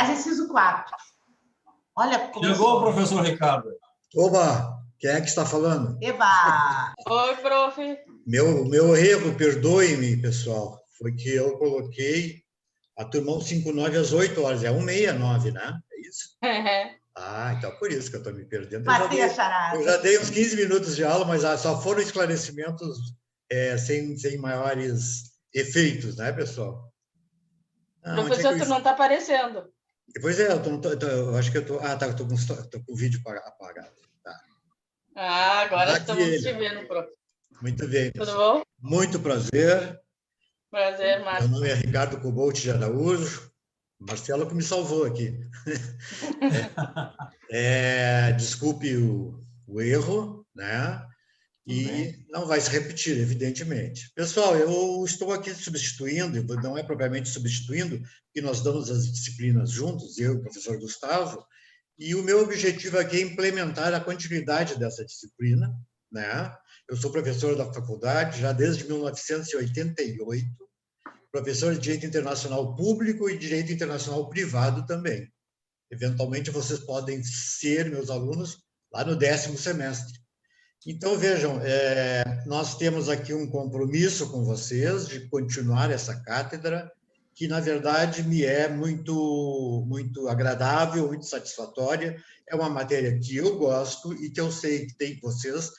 Exercício 4. Olha como... Chegou o professor Ricardo. Oba, quem é que está falando? Eba! Oi, prof. Meu erro, perdoe-me, pessoal, foi que eu coloquei a turma 159 às 8 horas. É 169, né? É isso? Ah, então por isso que eu estou me perdendo. Matei a charada. Eu já dei uns 15 minutos de aula, mas só foram esclarecimentos sem maiores efeitos, né, pessoal? Professor, tu não está aparecendo. Pois é, eu acho que eu estou... Ah, tá, estou com o vídeo apagado. Tá. Ah, agora Aqui estamos ele. te vendo, prof. Muito bem, Tudo pessoal. bom? Muito prazer. Prazer, Meu Márcio. nome é Ricardo Cobalt de Araújo. Marcelo que me salvou aqui. Desculpe o erro, né? E não vai se repetir, evidentemente. Pessoal, eu estou aqui substituindo, não é propriamente substituindo, porque nós damos as disciplinas juntos, eu e o professor Gustavo, e o meu objetivo aqui é implementar a continuidade dessa disciplina, né? Eu sou professor da faculdade já desde 1988, professor de Direito Internacional Público e Direito Internacional Privado também. Eventualmente, vocês podem ser meus alunos lá no 10º semestre. Então, vejam, nós temos aqui um compromisso com vocês de continuar essa cátedra, que, na verdade, me é muito, muito agradável, muito satisfatória. É uma matéria que eu gosto e que eu sei que tem vocês,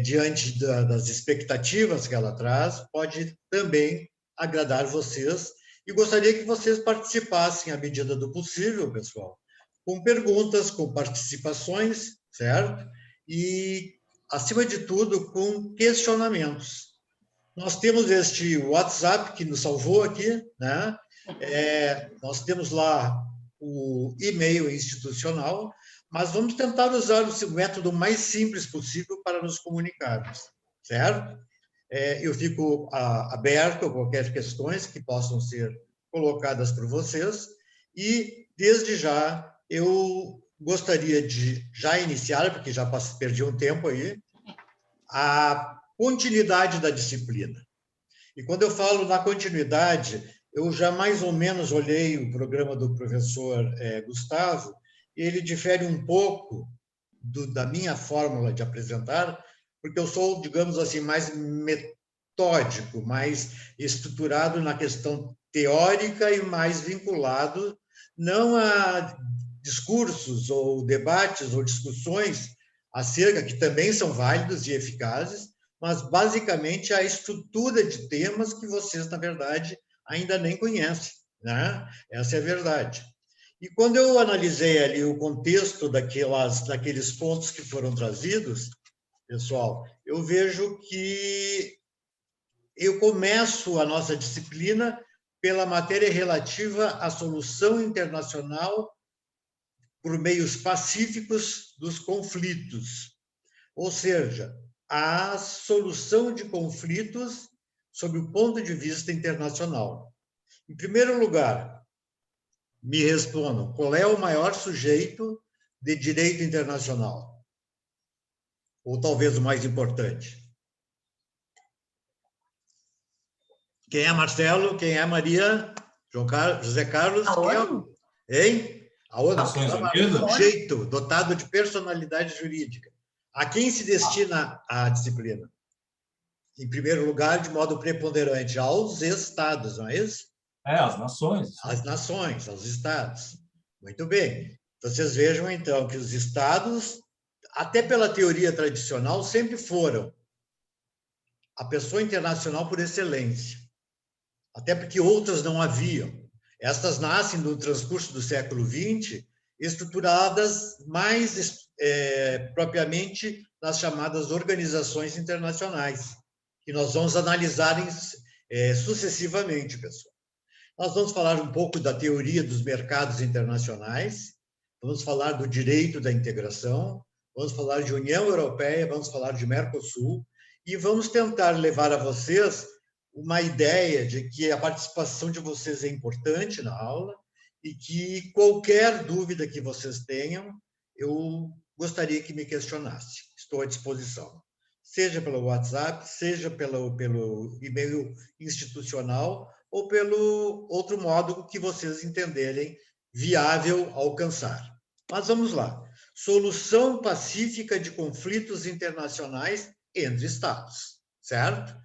diante das expectativas que ela traz, pode também agradar vocês. E gostaria que vocês participassem, à medida do possível, pessoal, com perguntas, com participações, certo? E, acima de tudo, com questionamentos. Nós temos este WhatsApp que nos salvou aqui, né? Nós temos lá o e-mail institucional, mas vamos tentar usar o método mais simples possível para nos comunicarmos, certo? Eu fico aberto a qualquer questões que possam ser colocadas por vocês e, desde já, eu gostaria de já iniciar, porque já perdi um tempo aí, a continuidade da disciplina. E quando eu falo na continuidade, eu já mais ou menos olhei o programa do professor Gustavo, e ele difere um pouco da minha fórmula de apresentar, porque eu sou, digamos assim, mais metódico, mais estruturado na questão teórica e mais vinculado não a discursos ou debates ou discussões acerca, que também são válidos e eficazes, mas basicamente a estrutura de temas que vocês, na verdade, ainda nem conhecem, né? Essa é a verdade. E quando eu analisei ali o contexto daqueles pontos que foram trazidos, pessoal, eu vejo que eu começo a nossa disciplina pela matéria relativa à solução internacional por meios pacíficos dos conflitos, ou seja, a solução de conflitos sob o ponto de vista internacional. Em primeiro lugar, me respondam, qual é o maior sujeito de direito internacional? Ou talvez o mais importante? Quem é Marcelo? Quem é Maria? José Carlos? Quem é o... Hein? A ONU. O sujeito dotado de personalidade jurídica. A quem se destina a disciplina? Em primeiro lugar, de modo preponderante, aos estados, não é isso? As nações. As nações, aos estados. Muito bem. Vocês vejam, então, que os estados, até pela teoria tradicional, sempre foram a pessoa internacional por excelência. Até porque outras não haviam. Estas nascem no transcurso do século XX, estruturadas mais propriamente nas chamadas organizações internacionais, que nós vamos analisar sucessivamente, pessoal. Nós vamos falar um pouco da teoria dos mercados internacionais, vamos falar do direito da integração, vamos falar de União Europeia, vamos falar de Mercosul, e vamos tentar levar a vocês uma ideia de que a participação de vocês é importante na aula e que qualquer dúvida que vocês tenham, eu gostaria que me questionasse. Estou à disposição. Seja pelo WhatsApp, seja pelo e-mail institucional ou pelo outro modo que vocês entenderem viável alcançar. Mas vamos lá. Solução pacífica de conflitos internacionais entre Estados, certo?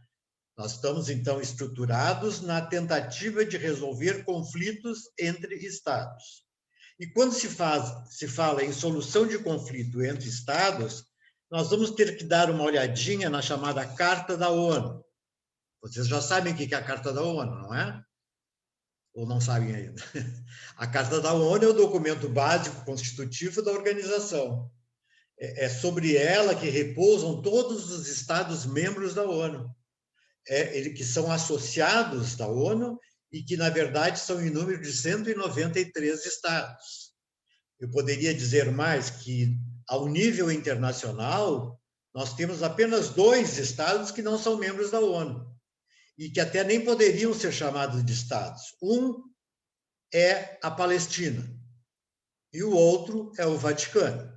Nós estamos, então, estruturados na tentativa de resolver conflitos entre Estados. E quando se fala em solução de conflito entre Estados, nós vamos ter que dar uma olhadinha na chamada Carta da ONU. Vocês já sabem o que é a Carta da ONU, não é? Ou não sabem ainda? A Carta da ONU é o documento básico constitutivo da organização. É sobre ela que repousam todos os Estados membros da ONU, que são associados da ONU e que, na verdade, são em número de 193 Estados. Eu poderia dizer mais que, ao nível internacional, nós temos apenas 2 Estados que não são membros da ONU e que até nem poderiam ser chamados de Estados. Um é a Palestina e o outro é o Vaticano.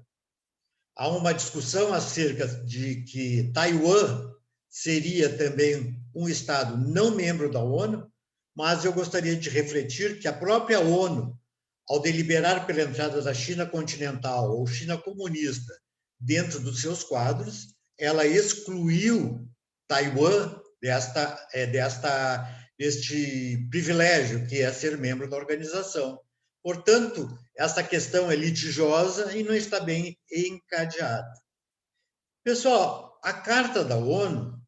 Há uma discussão acerca de que Taiwan seria também um Estado não membro da ONU, mas eu gostaria de refletir que a própria ONU, ao deliberar pela entrada da China continental ou China comunista dentro dos seus quadros, ela excluiu Taiwan deste privilégio que é ser membro da organização. Portanto, essa questão é litigiosa e não está bem encadeada. Pessoal, a Carta da ONU,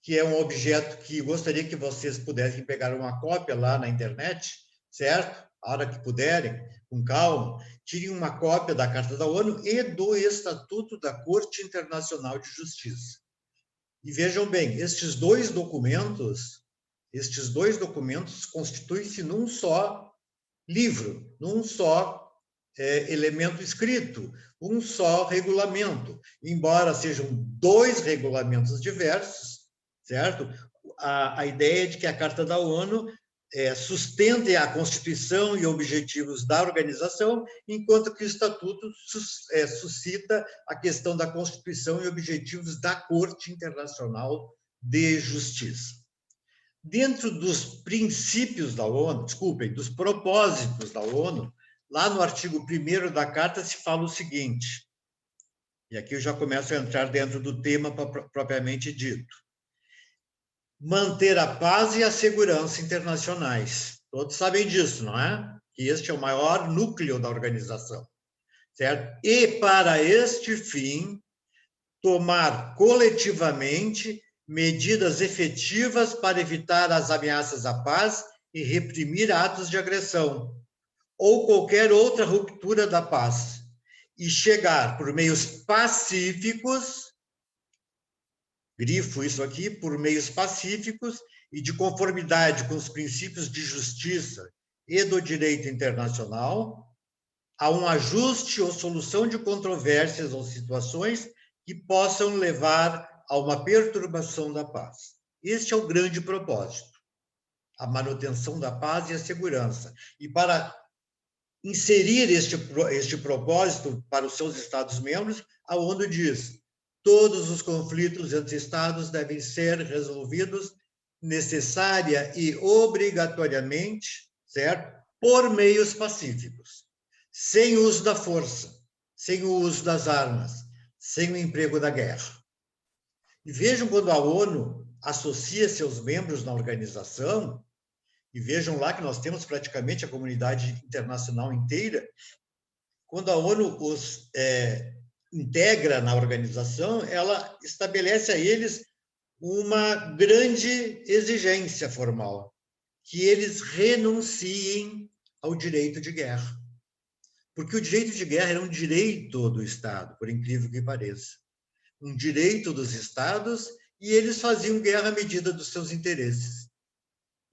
que é um objeto que gostaria que vocês pudessem pegar uma cópia lá na internet, certo? A hora que puderem, com calma, tirem uma cópia da Carta da ONU e do Estatuto da Corte Internacional de Justiça. E vejam bem, estes dois documentos constituem-se num só livro, num só elemento escrito, um só regulamento. Embora sejam 2 regulamentos diversos, certo? A ideia é de que a Carta da ONU sustente a Constituição e objetivos da organização, enquanto que o Estatuto suscita a questão da Constituição e objetivos da Corte Internacional de Justiça. Dentro dos princípios da ONU, dos propósitos da ONU, lá no artigo 1º da Carta se fala o seguinte, e aqui eu já começo a entrar dentro do tema propriamente dito: manter a paz e a segurança internacionais. Todos sabem disso, não é? Que este é o maior núcleo da organização, certo? E, para este fim, tomar coletivamente medidas efetivas para evitar as ameaças à paz e reprimir atos de agressão ou qualquer outra ruptura da paz, e chegar por meios pacíficos, grifo isso aqui, por meios pacíficos e de conformidade com os princípios de justiça e do direito internacional, a um ajuste ou solução de controvérsias ou situações que possam levar a uma perturbação da paz. Este é o grande propósito, a manutenção da paz e a segurança. E para inserir este propósito para os seus Estados-membros, a ONU diz: todos os conflitos entre Estados devem ser resolvidos necessária e obrigatoriamente, certo? Por meios pacíficos, sem uso da força, sem o uso das armas, sem o emprego da guerra. E vejam quando a ONU associa seus membros na organização, e vejam lá que nós temos praticamente a comunidade internacional inteira, quando a ONU os integra na organização, ela estabelece a eles uma grande exigência formal, que eles renunciem ao direito de guerra. Porque o direito de guerra era um direito do Estado, por incrível que pareça. Um direito dos Estados, e eles faziam guerra à medida dos seus interesses.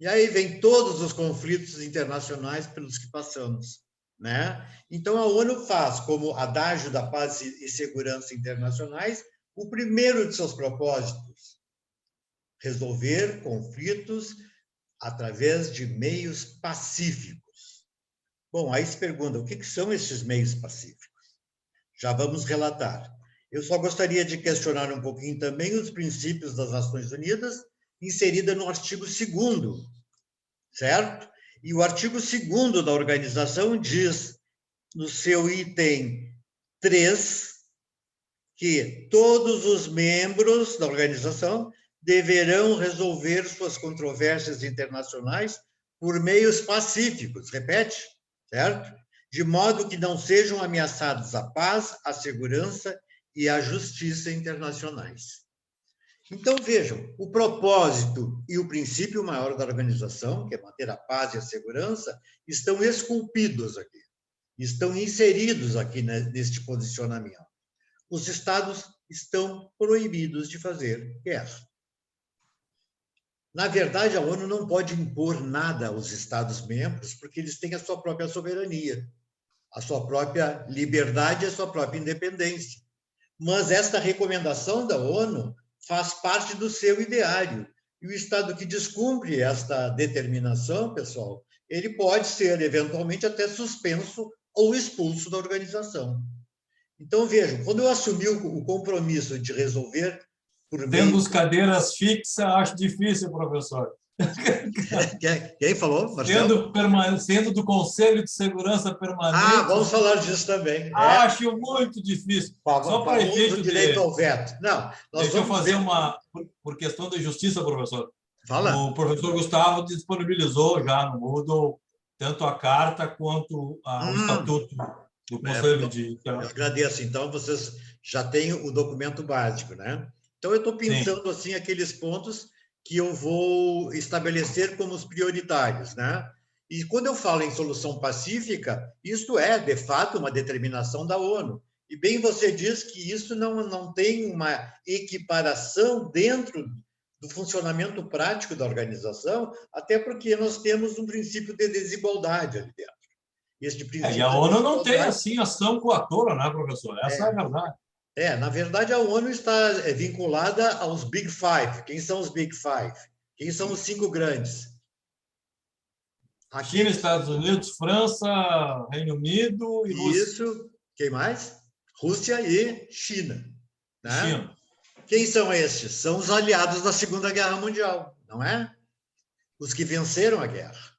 E aí vem todos os conflitos internacionais pelos que passamos, né? Então, a ONU faz, como adágio da paz e segurança internacionais, o primeiro de seus propósitos: resolver conflitos através de meios pacíficos. Bom, aí se pergunta, o que são esses meios pacíficos? Já vamos relatar. Eu só gostaria de questionar um pouquinho também os princípios das Nações Unidas, inserida no artigo 2º, certo? E o artigo 2º da organização diz, no seu item 3, que todos os membros da organização deverão resolver suas controvérsias internacionais por meios pacíficos, repete, certo? De modo que não sejam ameaçados a paz, a segurança e a justiça internacionais. Então, vejam, o propósito e o princípio maior da organização, que é manter a paz e a segurança, estão esculpidos aqui, estão inseridos aqui neste posicionamento. Os Estados estão proibidos de fazer guerra. Na verdade, a ONU não pode impor nada aos Estados-membros, porque eles têm a sua própria soberania, a sua própria liberdade e a sua própria independência. Mas esta recomendação da ONU faz parte do seu ideário. E o Estado que descumpre esta determinação, pessoal, ele pode ser, eventualmente, até suspenso ou expulso da organização. Então, vejam, quando eu assumi o compromisso de resolver por meio... Tendo as cadeiras fixas, acho difícil, professor. Quem falou, Marcelo? Sendo do Conselho de Segurança Permanente... Ah, vamos falar disso também. Acho muito difícil. Só para efeito direito ao veto. Não, deixa eu fazer uma... Por questão da justiça, professor. Fala. O professor Gustavo disponibilizou já no Moodle tanto a carta quanto o estatuto do Conselho de... Eu agradeço. Então, vocês já têm o documento básico, né? Então, eu estou pensando, assim, aqueles pontos que eu vou estabelecer como os prioritários, né? E quando eu falo em solução pacífica, isto é, de fato, uma determinação da ONU. E bem você diz que isso não tem uma equiparação dentro do funcionamento prático da organização, até porque nós temos um princípio de desigualdade ali dentro. E a ONU não tem, assim, ação coatora, né, professor? Essa é a verdade. Na verdade, a ONU está vinculada aos Big Five. Quem são os Big Five? Quem são os 5 grandes? China, Estados Unidos, França, Reino Unido e Rússia. Isso. Quem mais? Rússia e China. Né? China. Quem são estes? São os aliados da Segunda Guerra Mundial, não é? Os que venceram a guerra.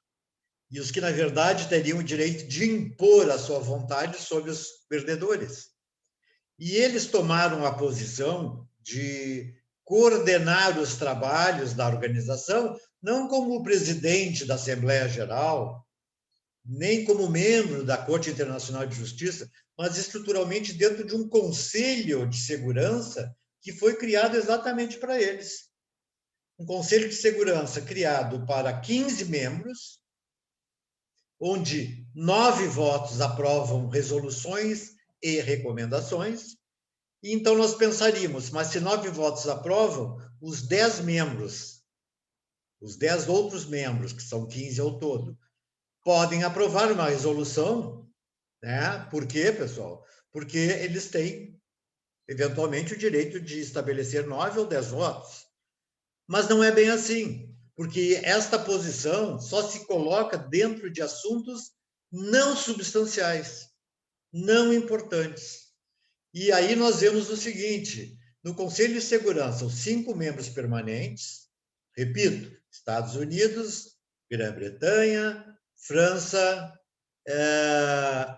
E os que, na verdade, teriam o direito de impor a sua vontade sobre os perdedores. E eles tomaram a posição de coordenar os trabalhos da organização, não como o presidente da Assembleia Geral, nem como membro da Corte Internacional de Justiça, mas estruturalmente dentro de um conselho de segurança que foi criado exatamente para eles. Um conselho de segurança criado para 15 membros, onde 9 votos aprovam resoluções e recomendações. E então nós pensaríamos, mas se 9 votos aprovam, os 10 membros, os 10 outros membros, que são 15 ao todo, podem aprovar uma resolução, né? Por quê, pessoal? Porque eles têm, eventualmente, o direito de estabelecer 9 ou 10 votos. Mas não é bem assim, porque esta posição só se coloca dentro de assuntos não substanciais, não importantes. E aí nós vemos o seguinte, no Conselho de Segurança, os 5 membros permanentes, repito, Estados Unidos, Grã-Bretanha, França,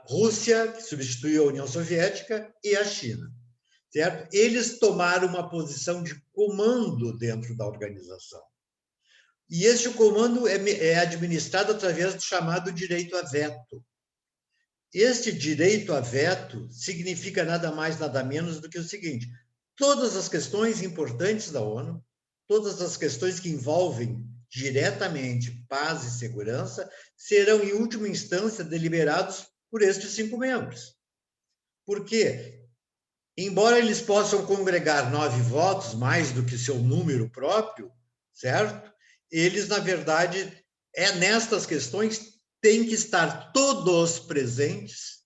Rússia, que substituiu a União Soviética, e a China, certo? Eles tomaram uma posição de comando dentro da organização. E este comando é administrado através do chamado direito a veto. Este direito a veto significa nada mais, nada menos do que o seguinte: todas as questões importantes da ONU, todas as questões que envolvem diretamente paz e segurança, serão, em última instância, deliberados por estes 5 membros. Por quê? Embora eles possam congregar 9 votos, mais do que seu número próprio, certo? Eles, na verdade, nestas questões, têm que estar todos presentes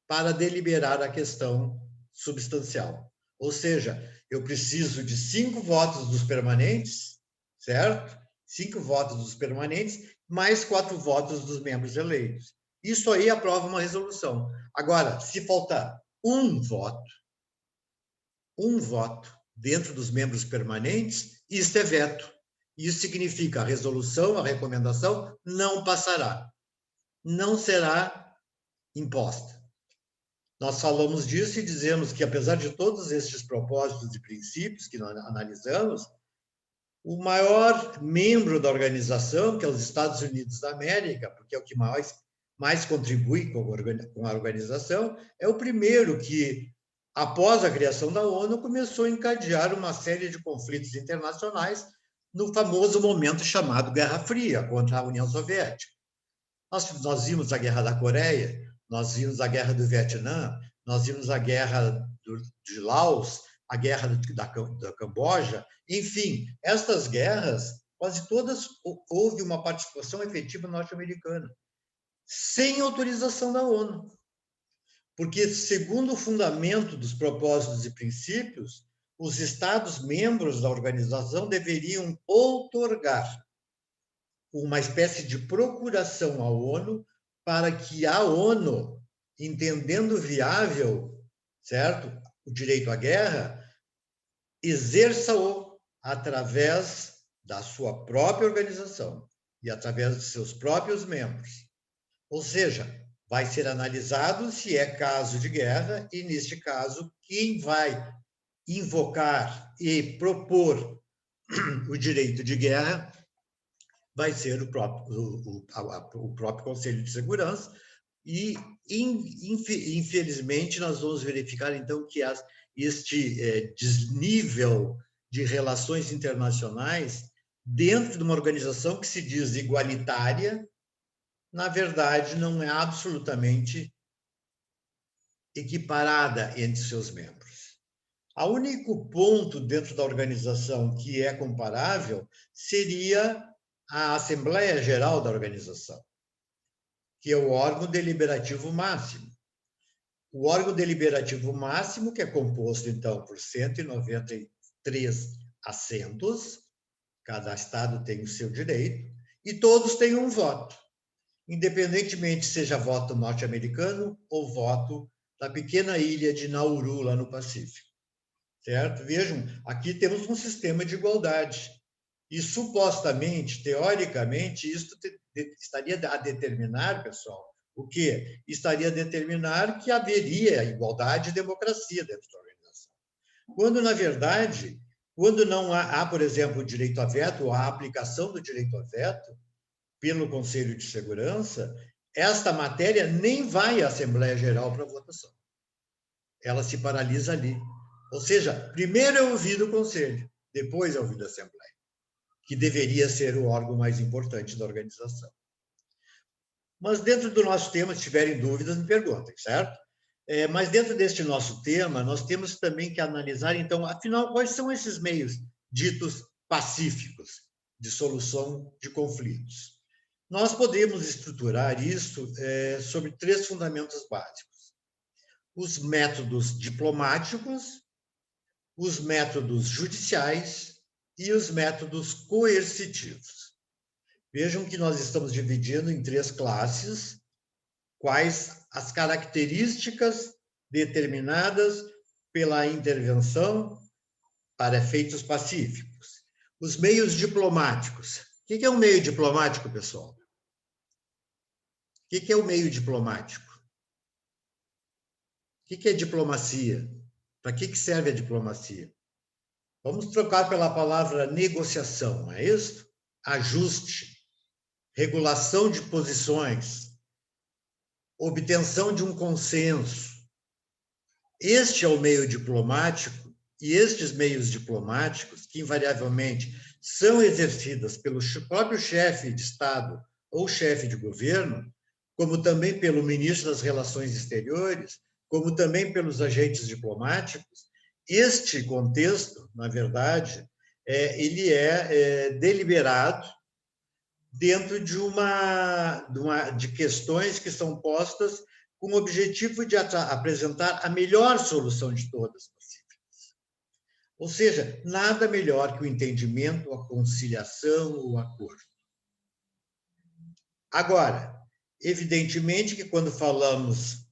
para deliberar a questão substancial. Ou seja, eu preciso de 5 votos dos permanentes, certo? 5 votos dos permanentes, mais 4 votos dos membros eleitos. Isso aí aprova uma resolução. Agora, se faltar um voto dentro dos membros permanentes, isso é veto. Isso significa a resolução, a recomendação não passará, não será imposta. Nós falamos disso e dizemos que, apesar de todos estes propósitos e princípios que nós analisamos, o maior membro da organização, que é os Estados Unidos da América, porque é o que mais contribui com a organização, é o primeiro que, após a criação da ONU, começou a encadear uma série de conflitos internacionais no famoso momento chamado Guerra Fria, contra a União Soviética. Nós vimos a Guerra da Coreia, nós vimos a Guerra do Vietnã, nós vimos a Guerra de Laos, a Guerra da Camboja, enfim, estas guerras, quase todas houve uma participação efetiva norte-americana, sem autorização da ONU. Porque, segundo o fundamento dos propósitos e princípios, os Estados-membros da organização deveriam outorgar uma espécie de procuração à ONU para que a ONU, entendendo viável, certo, o direito à guerra, exerça-o através da sua própria organização e através de seus próprios membros. Ou seja, vai ser analisado se é caso de guerra e, neste caso, quem vai invocar e propor o direito de guerra vai ser o próprio Conselho de Segurança e, infelizmente, nós vamos verificar, então, que este desnível de relações internacionais dentro de uma organização que se diz igualitária, na verdade, não é absolutamente equiparada entre seus membros. O único ponto dentro da organização que é comparável seria a Assembleia Geral da organização, que é o órgão deliberativo máximo. O órgão deliberativo máximo, que é composto, então, por 193 assentos, cada estado tem o seu direito, e todos têm um voto, independentemente seja voto norte-americano ou voto da pequena ilha de Nauru, lá no Pacífico. Certo? Vejam, aqui temos um sistema de igualdade. E, supostamente, teoricamente, isso estaria a determinar, pessoal, o quê? Estaria a determinar que haveria igualdade e democracia dentro da organização. Quando, na verdade, quando não há, por exemplo, o direito a veto, ou a aplicação do direito a veto pelo Conselho de Segurança, esta matéria nem vai à Assembleia Geral para votação. Ela se paralisa ali. Ou seja, primeiro é ouvido o Conselho, depois é ouvido a Assembleia, que deveria ser o órgão mais importante da organização. Mas dentro do nosso tema, se tiverem dúvidas, me perguntem, certo? Mas dentro deste nosso tema, nós temos também que analisar, então, afinal, quais são esses meios ditos pacíficos de solução de conflitos. Nós podemos estruturar isso sobre 3 fundamentos básicos. Os métodos diplomáticos, os métodos judiciais e os métodos coercitivos. Vejam que nós estamos dividindo em 3 classes, quais as características determinadas pela intervenção para efeitos pacíficos. Os meios diplomáticos. O que é um meio diplomático, pessoal? O que é o meio diplomático? O que é diplomacia? Para que serve a diplomacia? Vamos trocar pela palavra negociação, não é isso? Ajuste, regulação de posições, obtenção de um consenso. Este é o meio diplomático, e estes meios diplomáticos, que invariavelmente são exercidos pelo próprio chefe de Estado ou chefe de governo, como também pelo ministro das Relações Exteriores, como também pelos agentes diplomáticos, este contexto, na verdade, ele é deliberado dentro de questões que são postas com o objetivo de apresentar a melhor solução de todas possíveis. Ou seja, nada melhor que o entendimento, a conciliação, o acordo. Agora, evidentemente que quando falamos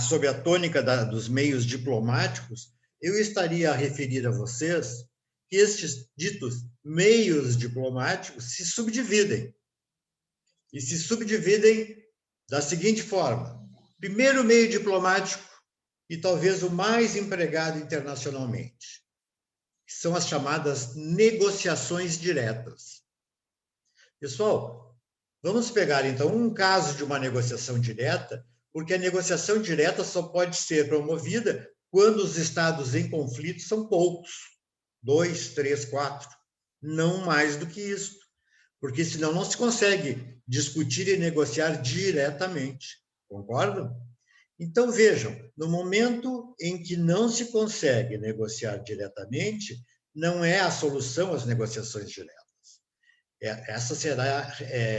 sob a tônica dos meios diplomáticos, eu estaria a referir a vocês que estes ditos meios diplomáticos se subdividem. E se subdividem da seguinte forma. Primeiro meio diplomático, e talvez o mais empregado internacionalmente, que são as chamadas negociações diretas. Pessoal, vamos pegar, então, um caso de uma negociação direta, porque a negociação direta só pode ser promovida quando os estados em conflito são poucos, 2, 3, 4, não mais do que isso, porque senão não se consegue discutir e negociar diretamente, concordam? Então, vejam, no momento em que não se consegue negociar diretamente, não é a solução as negociações diretas. Essa será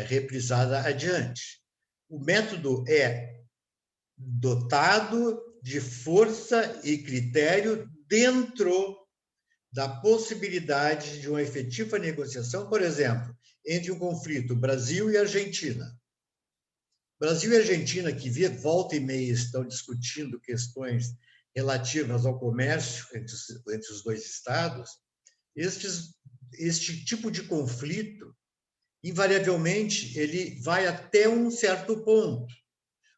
reprisada adiante. O método é dotado de força e critério dentro da possibilidade de uma efetiva negociação, por exemplo, entre um conflito Brasil e Argentina. Brasil e Argentina, que volta e meia estão discutindo questões relativas ao comércio entre os dois estados, este tipo de conflito, invariavelmente, ele vai até um certo ponto.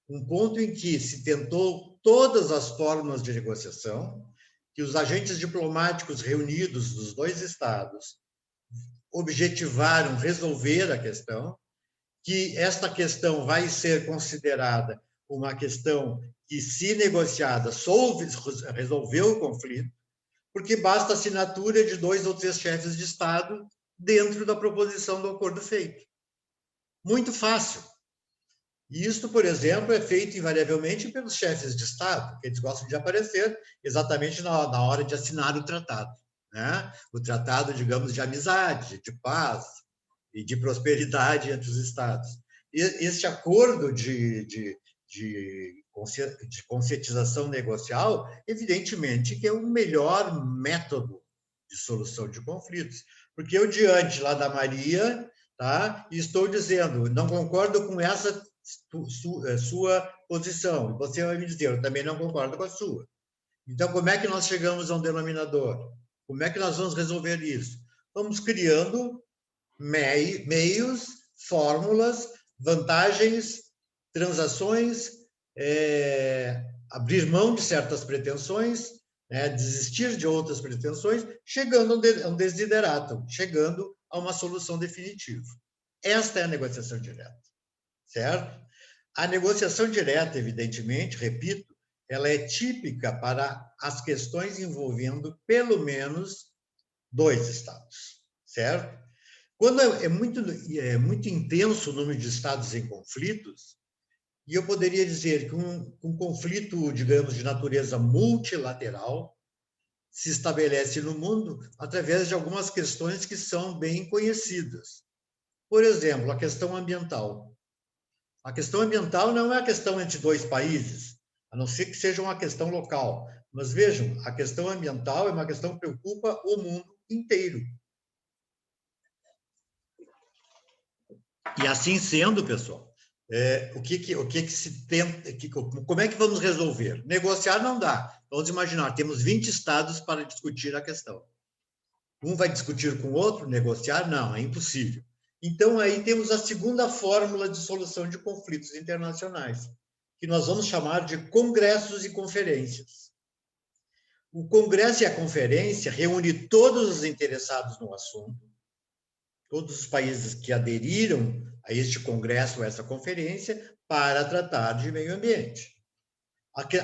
Um ponto em que se tentou todas as formas de negociação, que os agentes diplomáticos reunidos dos dois estados objetivaram resolver a questão, que esta questão vai ser considerada uma questão que, se negociada, resolveu o conflito, porque basta a assinatura de 2 ou 3 chefes de Estado dentro da proposição do acordo feito. Muito fácil. E isto, por exemplo, é feito invariavelmente pelos chefes de Estado, que eles gostam de aparecer exatamente na hora de assinar o tratado, né? O tratado, digamos, de amizade, de paz e de prosperidade entre os Estados. E este acordo de conscientização negocial, evidentemente, que é o melhor método de solução de conflitos. Porque eu, diante lá da Maria, tá, estou dizendo, não concordo com essa sua posição. Você vai me dizer, eu também não concordo com a sua. Então, como é que nós chegamos a um denominador? Como é que nós vamos resolver isso? Vamos criando meios, fórmulas, vantagens, transações, abrir mão de certas pretensões, desistir de outras pretensões, chegando a um desideratum, chegando a uma solução definitiva. Esta é a negociação direta, certo? A negociação direta, evidentemente, repito, ela é típica para as questões envolvendo pelo menos 2 estados, certo? Quando é muito intenso o número de estados em conflitos, e eu poderia dizer que um conflito, digamos, de natureza multilateral se estabelece no mundo através de algumas questões que são bem conhecidas. Por exemplo, a questão ambiental. A questão ambiental não é a questão entre 2 países, a não ser que seja uma questão local. Mas vejam, a questão ambiental é uma questão que preocupa o mundo inteiro. E assim sendo, pessoal, o que se tenta, como é que vamos resolver? Negociar não dá. Vamos imaginar, temos 20 estados para discutir a questão. Um vai discutir com o outro, negociar? Não, é impossível. Então, aí temos a segunda fórmula de solução de conflitos internacionais, que nós vamos chamar de congressos e conferências. O congresso e a conferência reúne todos os interessados no assunto, todos os países que aderiram a este congresso, a essa conferência, para tratar de meio ambiente.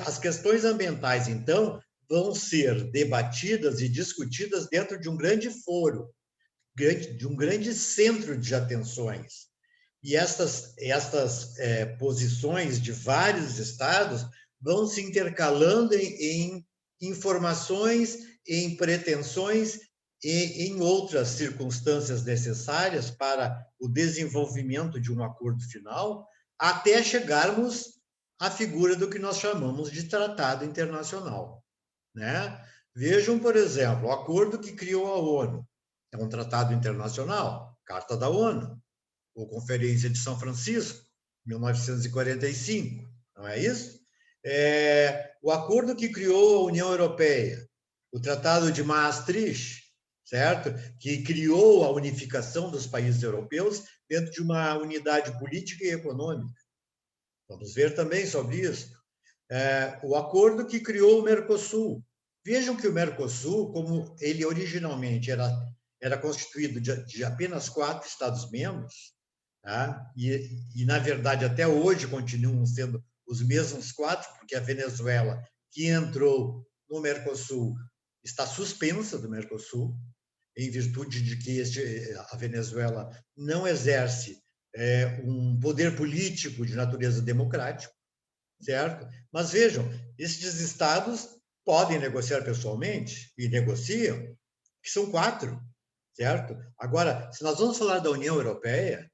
As questões ambientais, então, vão ser debatidas e discutidas dentro de um grande foro, de um grande centro de atenções. E estas posições de vários estados vão se intercalando em informações, em pretensões e em outras circunstâncias necessárias para o desenvolvimento de um acordo final, até chegarmos à figura do que nós chamamos de tratado internacional, né? Vejam, por exemplo, o acordo que criou a ONU. É um tratado internacional, Carta da ONU, ou Conferência de São Francisco, 1945, não é isso? O acordo que criou a União Europeia, o Tratado de Maastricht, certo? Que criou a unificação dos países europeus dentro de uma unidade política e econômica. Vamos ver também sobre isso. O acordo que criou o Mercosul. Vejam que o Mercosul, como ele originalmente era constituído de apenas 4 Estados-membros, tá? E, na verdade, até hoje continuam sendo os mesmos 4, porque a Venezuela, que entrou no Mercosul, está suspensa do Mercosul, em virtude de que a Venezuela não exerce um poder político de natureza democrática, certo? Mas vejam, esses estados podem negociar pessoalmente, e negociam, que são 4, certo? Agora, se nós vamos falar da União Europeia,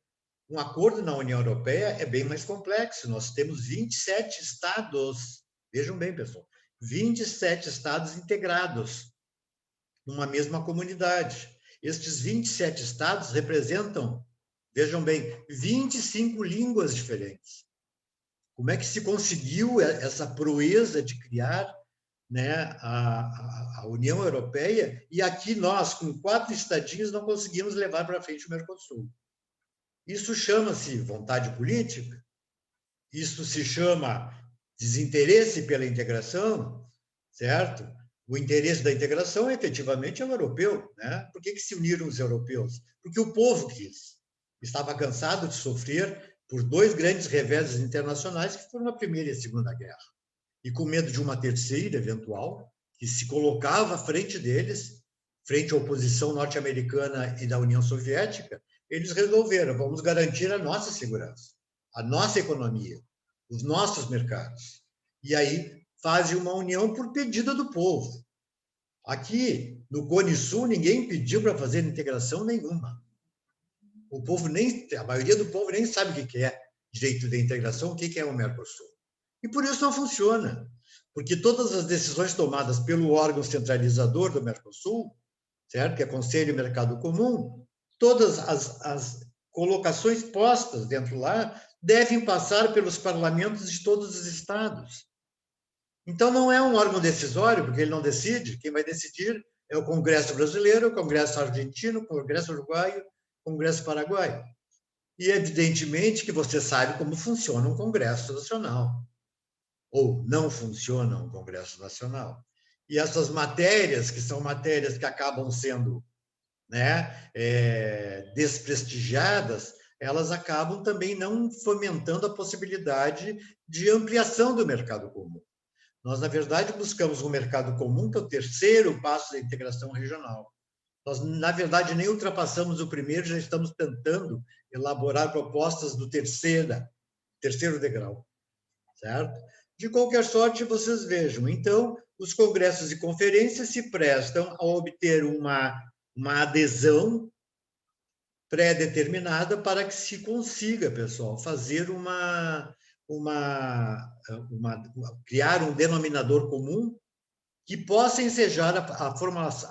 um acordo na União Europeia é bem mais complexo. Nós temos 27 estados, vejam bem, pessoal, 27 estados integrados numa mesma comunidade. Estes 27 estados representam, vejam bem, 25 línguas diferentes. Como é que se conseguiu essa proeza de criar, né, a União Europeia? E aqui nós, com 4 estadinhos, não conseguimos levar para frente o Mercosul. Isso chama-se vontade política? Isso se chama desinteresse pela integração, certo? O interesse da integração, efetivamente, é o europeu, né? Por que se uniram os europeus? Porque o povo quis. Estava cansado de sofrer por 2 grandes reveses internacionais, que foram a Primeira e a Segunda Guerra. E com medo de uma terceira, eventual, que se colocava à frente deles, frente à oposição norte-americana e da União Soviética, eles resolveram, vamos garantir a nossa segurança, a nossa economia, os nossos mercados. E aí fazem uma união por pedido do povo. Aqui, no Cone Sul, ninguém pediu para fazer integração nenhuma. O povo a maioria do povo nem sabe o que é direito de integração, o que é o Mercosul. E por isso não funciona, porque todas as decisões tomadas pelo órgão centralizador do Mercosul, certo? Que é Conselho e Mercado Comum, todas as colocações postas dentro lá devem passar pelos parlamentos de todos os estados. Então, não é um órgão decisório, porque ele não decide. Quem vai decidir é o Congresso brasileiro, o Congresso argentino, o Congresso uruguaio, o Congresso paraguaio. E, evidentemente, que você sabe como funciona um Congresso Nacional, ou não funciona um Congresso Nacional. E essas matérias, que são matérias que acabam sendo, né, desprestigiadas, elas acabam também não fomentando a possibilidade de ampliação do mercado comum. Nós, na verdade, buscamos um mercado comum, que é o terceiro passo da integração regional. Nós, na verdade, nem ultrapassamos o primeiro, já estamos tentando elaborar propostas do terceiro degrau, certo? De qualquer sorte, vocês vejam. Então, os congressos e conferências se prestam a obter uma adesão pré-determinada para que se consiga, pessoal, fazer criar um denominador comum que possa ensejar a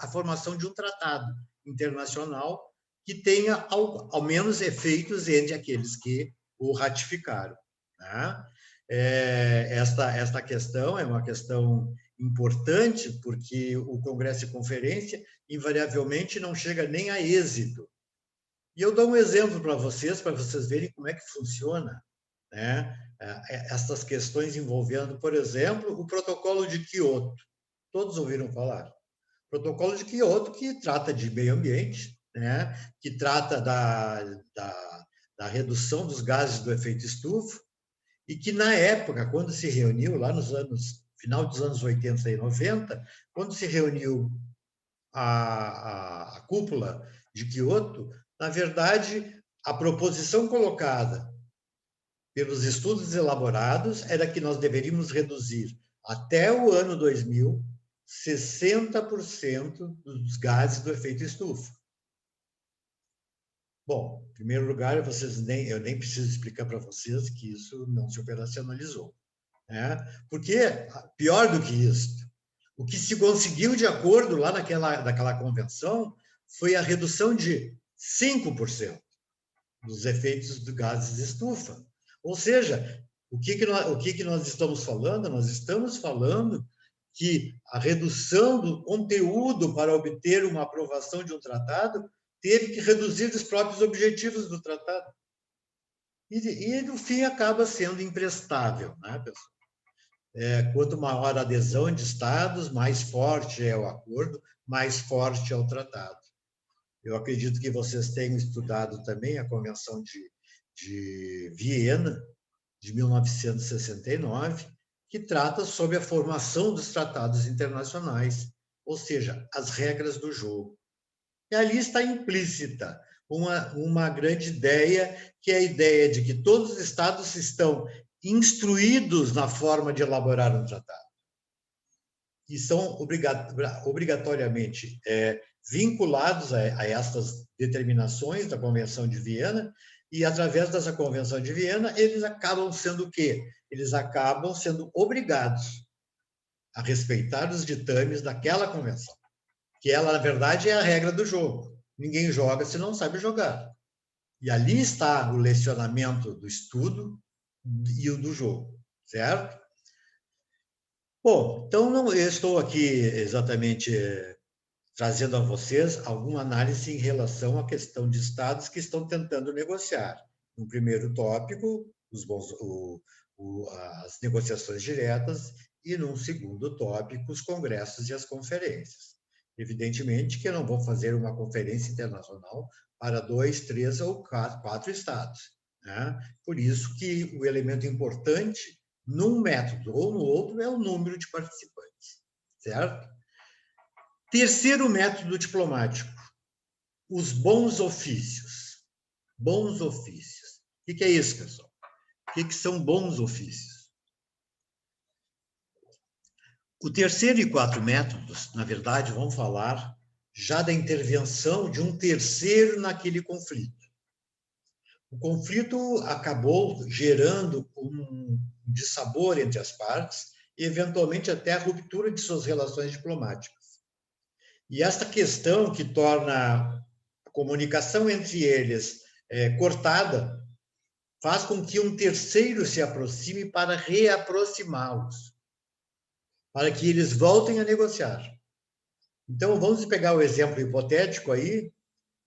formação de um tratado internacional que tenha, ao menos, efeitos entre aqueles que o ratificaram, né? Esta questão é uma questão importante, porque o Congresso e Conferência, invariavelmente, não chega nem a êxito. E eu dou um exemplo para vocês verem como é que funciona, né, essas questões envolvendo, por exemplo, o Protocolo de Quioto. Todos ouviram falar? Protocolo de Quioto, que trata de meio ambiente, né, que trata da redução dos gases do efeito estufa, e que, na época, quando se reuniu, lá final dos anos 80 e 90, quando se reuniu a cúpula de Quioto, na verdade, a proposição colocada pelos estudos elaborados era que nós deveríamos reduzir, até o ano 2000, 60% dos gases do efeito estufa. Bom, em primeiro lugar, eu nem preciso explicar para vocês que isso não se operacionalizou, né? Porque, pior do que isso, o que se conseguiu de acordo lá naquela convenção foi a redução de 5% dos efeitos de gases de estufa. Ou seja, o que nós estamos falando? Nós estamos falando que a redução do conteúdo para obter uma aprovação de um tratado teve que reduzir os próprios objetivos do tratado. E no fim, acaba sendo imprestável, né, pessoal? Quanto maior a adesão de Estados, mais forte é o acordo, mais forte é o tratado. Eu acredito que vocês tenham estudado também a Convenção de Viena, de 1969, que trata sobre a formação dos tratados internacionais, ou seja, as regras do jogo. E ali está implícita uma grande ideia, que é a ideia de que todos os Estados estão instruídos na forma de elaborar um tratado e são obrigatoriamente vinculados a estas determinações da Convenção de Viena, e, através dessa Convenção de Viena, eles acabam sendo o quê? Eles acabam sendo obrigados a respeitar os ditames daquela convenção, que ela, na verdade, é a regra do jogo. Ninguém joga se não sabe jogar. E ali está o lecionamento do estudo e o do jogo, certo? Bom, então eu estou aqui exatamente trazendo a vocês alguma análise em relação à questão de estados que estão tentando negociar. No primeiro tópico, as negociações diretas, e num segundo tópico, os congressos e as conferências. Evidentemente que não vou fazer uma conferência internacional para 2, 3 ou 4 estados, né? Por isso que o elemento importante num método ou no outro é o número de participantes, certo? Terceiro método diplomático, os bons ofícios. Bons ofícios. O que é isso, pessoal? O que são bons ofícios? O terceiro e quarto métodos, na verdade, vão falar já da intervenção de um terceiro naquele conflito. O conflito acabou gerando um dissabor entre as partes e, eventualmente, até a ruptura de suas relações diplomáticas. E esta questão que torna a comunicação entre eles cortada faz com que um terceiro se aproxime para reaproximá-los, para que eles voltem a negociar. Então, vamos pegar o exemplo hipotético aí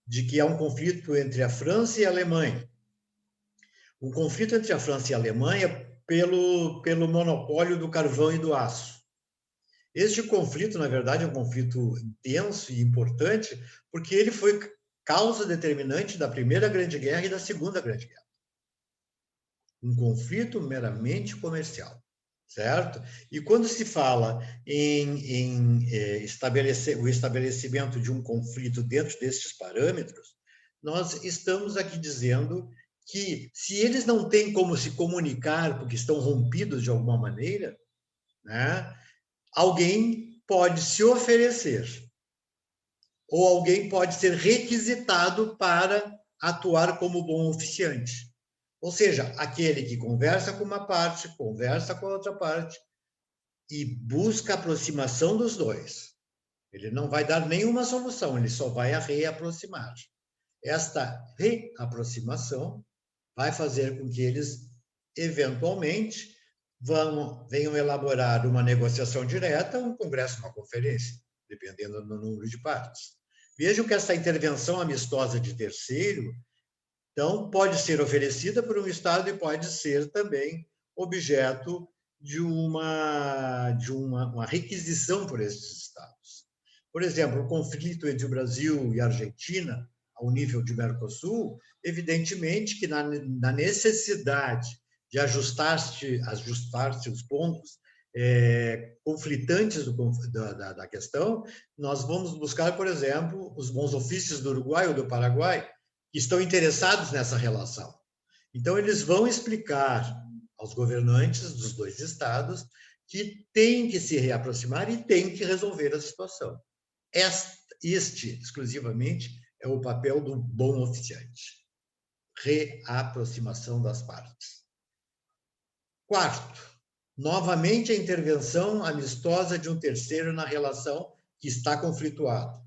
de que há um conflito entre a França e a Alemanha. O conflito entre a França e a Alemanha pelo monopólio do carvão e do aço. Este conflito, na verdade, é um conflito intenso e importante, porque ele foi causa determinante da Primeira Grande Guerra e da Segunda Grande Guerra. Um conflito meramente comercial, certo? E quando se fala em estabelecer o estabelecimento de um conflito dentro destes parâmetros, nós estamos aqui dizendo que, se eles não têm como se comunicar, porque estão rompidos de alguma maneira, né, alguém pode se oferecer, ou alguém pode ser requisitado para atuar como bom oficiante. Ou seja, aquele que conversa com uma parte, conversa com a outra parte e busca a aproximação dos dois. Ele não vai dar nenhuma solução, ele só vai a reaproximar. Esta reaproximação vai fazer com que eles, eventualmente, venham elaborar uma negociação direta, um congresso, uma conferência, dependendo do número de partes. Vejam que essa intervenção amistosa de terceiro, então, pode ser oferecida por um Estado e pode ser também objeto de uma requisição por esses Estados. Por exemplo, o conflito entre o Brasil e a Argentina, ao nível de Mercosul, evidentemente que na necessidade de ajustar-se os pontos conflitantes da questão, nós vamos buscar, por exemplo, os bons ofícios do Uruguai ou do Paraguai, que estão interessados nessa relação. Então, eles vão explicar aos governantes dos dois estados que têm que se reaproximar e têm que resolver a situação. Este, exclusivamente, é o papel do bom oficiante. Reaproximação das partes. Quarto, novamente a intervenção amistosa de um terceiro na relação que está conflituada.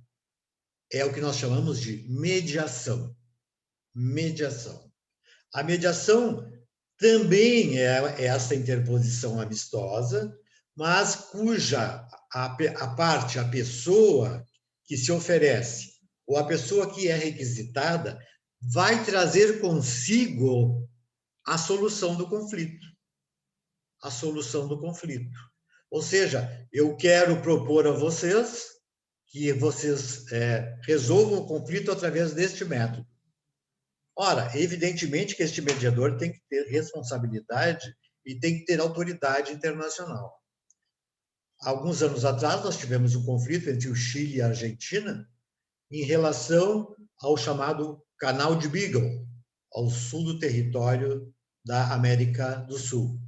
É o que nós chamamos de mediação. Mediação. A mediação também é essa interposição amistosa, mas cuja a pessoa que se oferece ou a pessoa que é requisitada vai trazer consigo a solução do conflito. A solução do conflito. Ou seja, eu quero propor a vocês que vocês resolvam o conflito através deste método. Ora, evidentemente que este mediador tem que ter responsabilidade e tem que ter autoridade internacional. Alguns anos atrás, nós tivemos um conflito entre o Chile e a Argentina em relação ao chamado Canal de Beagle, ao sul do território da América do Sul.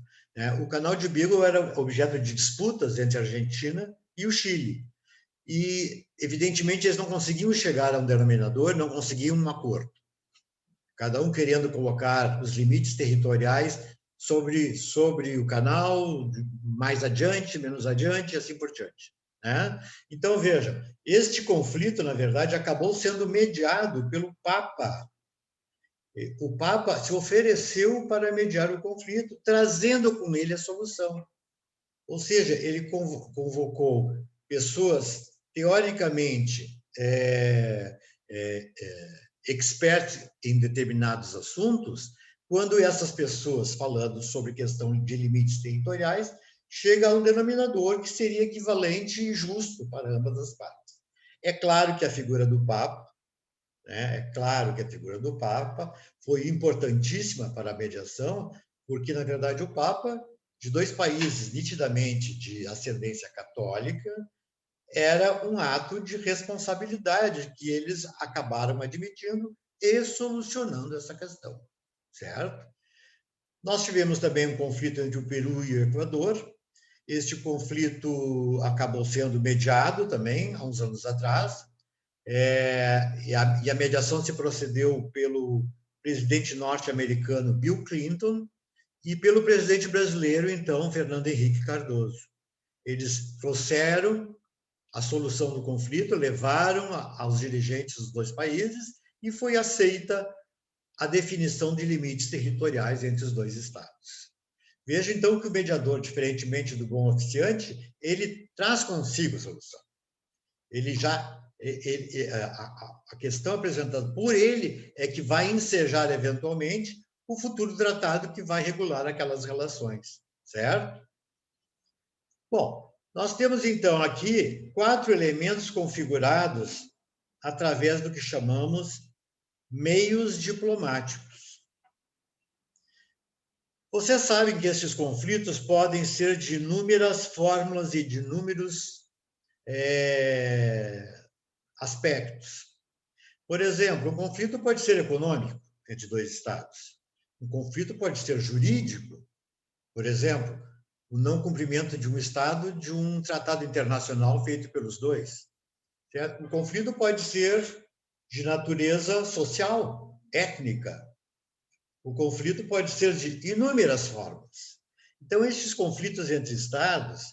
O Canal de Beagle era objeto de disputas entre a Argentina e o Chile. E, evidentemente, eles não conseguiam chegar a um denominador, não conseguiam um acordo. Cada um querendo colocar os limites territoriais sobre o canal, mais adiante, menos adiante, e assim por diante. Então, veja, este conflito, na verdade, acabou sendo mediado pelo Papa. O Papa se ofereceu para mediar o conflito, trazendo com ele a solução. Ou seja, ele convocou pessoas teoricamente expertas em determinados assuntos, quando essas pessoas, falando sobre questão de limites territoriais, chega a um denominador que seria equivalente e justo para ambas as partes. É claro que a figura do Papa, foi importantíssima para a mediação, porque, na verdade, o Papa, de dois países nitidamente de ascendência católica, era um ato de responsabilidade que eles acabaram admitindo e solucionando essa questão, certo? Nós tivemos também um conflito entre o Peru e o Equador. Este conflito acabou sendo mediado também, há uns anos atrás, e a mediação se procedeu pelo presidente norte-americano Bill Clinton e pelo presidente brasileiro, então, Fernando Henrique Cardoso. Eles trouxeram a solução do conflito, levaram aos dirigentes dos dois países e foi aceita a definição de limites territoriais entre os dois estados. Veja, então, que o mediador, diferentemente do bom oficiante, ele traz consigo a solução. A questão apresentada por ele é que vai ensejar, eventualmente, o futuro tratado que vai regular aquelas relações, certo? Bom, nós temos, então, aqui 4 elementos configurados através do que chamamos meios diplomáticos. Vocês sabem que esses conflitos podem ser de inúmeras fórmulas e de inúmeros aspectos. Por exemplo, um conflito pode ser econômico entre dois estados. Um conflito pode ser jurídico. Por exemplo, o não cumprimento de um estado de um tratado internacional feito pelos dois. Certo? Um conflito pode ser de natureza social, étnica. O conflito pode ser de inúmeras formas. Então, esses conflitos entre estados,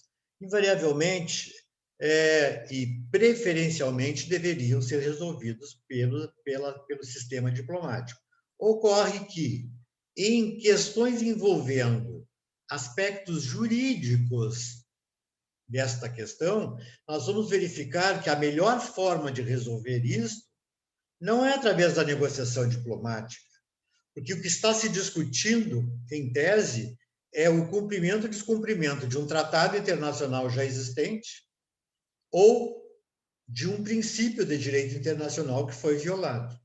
invariavelmente e preferencialmente, deveriam ser resolvidos pelo sistema diplomático. Ocorre que, em questões envolvendo aspectos jurídicos desta questão, nós vamos verificar que a melhor forma de resolver isso não é através da negociação diplomática, porque o que está se discutindo, em tese, é o cumprimento ou descumprimento de um tratado internacional já existente ou de um princípio de direito internacional que foi violado.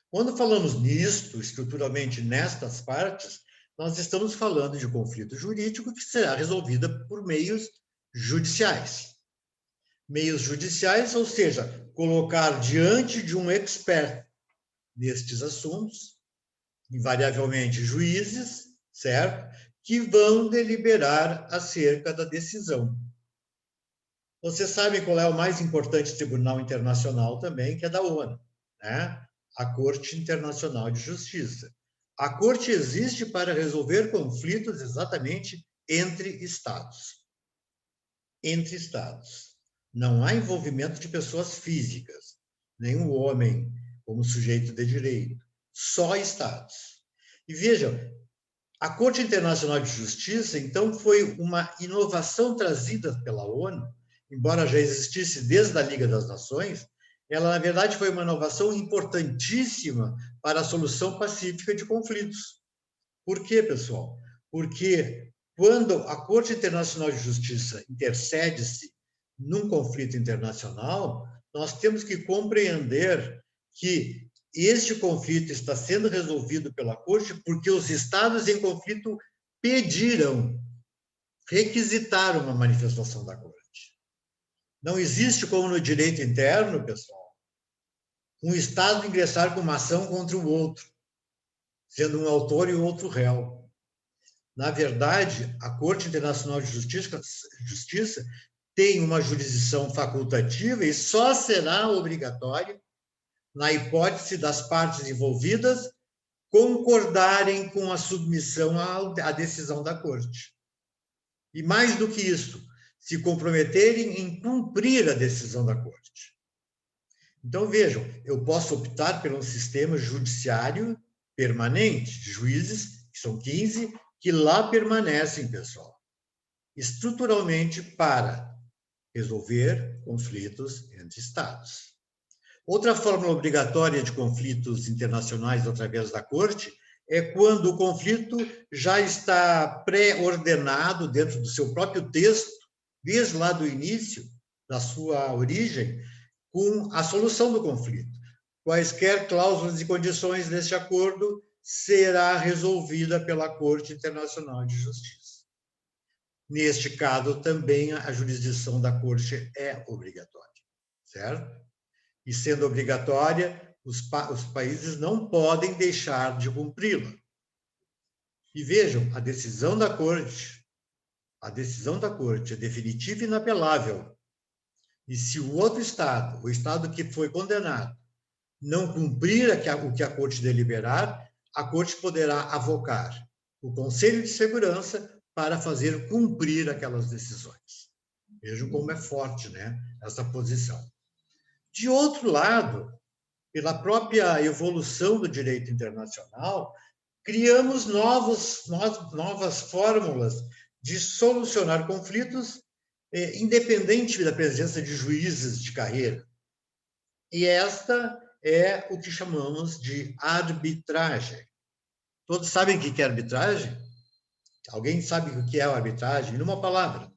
Quando falamos nisto, estruturalmente nestas partes, nós estamos falando de conflito jurídico que será resolvido por meios judiciais. Meios judiciais, ou seja, colocar diante de um expert nestes assuntos, invariavelmente juízes, certo? Que vão deliberar acerca da decisão. Vocês sabem qual é o mais importante tribunal internacional também, que é da ONU, né? A Corte Internacional de Justiça. A Corte existe para resolver conflitos exatamente entre Estados. Entre Estados. Não há envolvimento de pessoas físicas, nenhum homem como sujeito de direito, só Estados. E vejam, A Corte Internacional de Justiça, então, foi uma inovação trazida pela ONU, embora já existisse desde a Liga das Nações, ela, na verdade, foi uma inovação importantíssima para a solução pacífica de conflitos. Por quê, pessoal? Porque quando a Corte Internacional de Justiça intercede-se num conflito internacional, nós temos que compreender que este conflito está sendo resolvido pela Corte porque os estados em conflito pediram, requisitaram uma manifestação da Corte. Não existe, como no direito interno, pessoal, um estado ingressar com uma ação contra o outro, sendo um autor e o outro réu. Na verdade, a Corte Internacional de Justiça tem uma jurisdição facultativa e só será obrigatória na hipótese das partes envolvidas concordarem com a submissão à decisão da Corte. E mais do que isso, se comprometerem em cumprir a decisão da Corte. Então, vejam, eu posso optar por um sistema judiciário permanente, de juízes, que são 15, que lá permanecem, pessoal, estruturalmente para resolver conflitos entre Estados. Outra fórmula obrigatória de conflitos internacionais através da Corte é quando o conflito já está pré-ordenado dentro do seu próprio texto, desde lá do início, da sua origem, com a solução do conflito. Quaisquer cláusulas e condições deste acordo será resolvida pela Corte Internacional de Justiça. Neste caso, também a jurisdição da Corte é obrigatória, certo? E sendo obrigatória, os países não podem deixar de cumpri-la. E vejam, a decisão da Corte é definitiva e inapelável. E se o outro Estado, o Estado que foi condenado, não cumprir o que a Corte deliberar, a Corte poderá avocar o Conselho de Segurança para fazer cumprir aquelas decisões. Vejam como é forte, né, essa posição. De outro lado, pela própria evolução do direito internacional, criamos novas fórmulas de solucionar conflitos, independente da presença de juízes de carreira. E esta é o que chamamos de arbitragem. Todos sabem o que é arbitragem? Alguém sabe o que é a arbitragem? Numa palavra.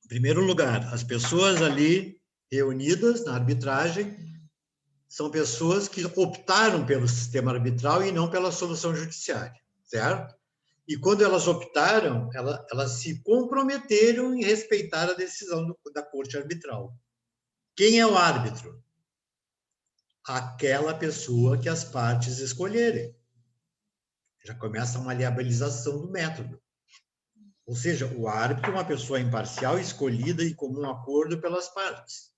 Em primeiro lugar, as pessoas ali reunidas na arbitragem são pessoas que optaram pelo sistema arbitral e não pela solução judiciária, certo? E quando elas optaram, elas se comprometeram em respeitar a decisão da corte arbitral. Quem é o árbitro? Aquela pessoa que as partes escolherem. Já começa uma liabilização do método. Ou seja, o árbitro é uma pessoa imparcial, escolhida em comum acordo pelas partes.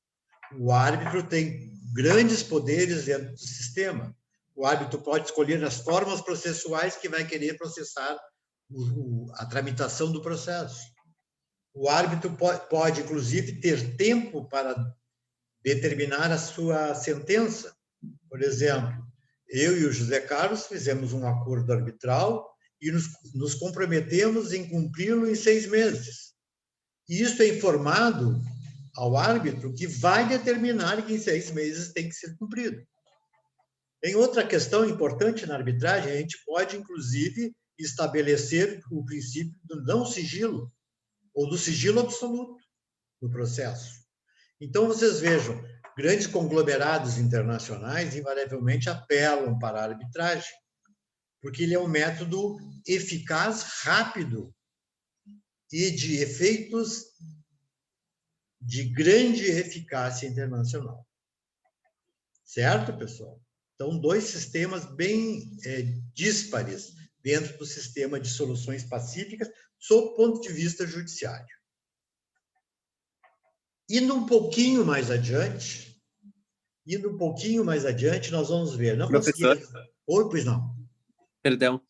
O árbitro tem grandes poderes dentro do sistema. O árbitro pode escolher as formas processuais que vai querer processar a tramitação do processo. O árbitro pode, inclusive, ter tempo para determinar a sua sentença. Por exemplo, eu e o José Carlos fizemos um acordo arbitral e nos comprometemos em cumpri-lo em 6 meses. E isso é informado ao árbitro, que vai determinar que em 6 meses tem que ser cumprido. Tem outra questão importante na arbitragem, a gente pode, inclusive, estabelecer o princípio do não sigilo, ou do sigilo absoluto no processo. Então, vocês vejam, grandes conglomerados internacionais invariavelmente apelam para a arbitragem, porque ele é um método eficaz, rápido e de efeitos de grande eficácia internacional. Certo, pessoal? Então, 2 sistemas bem díspares dentro do sistema de soluções pacíficas, sob o ponto de vista judiciário. Indo um pouquinho mais adiante, nós vamos ver. Não Professor? Oi, pois não. Perdão.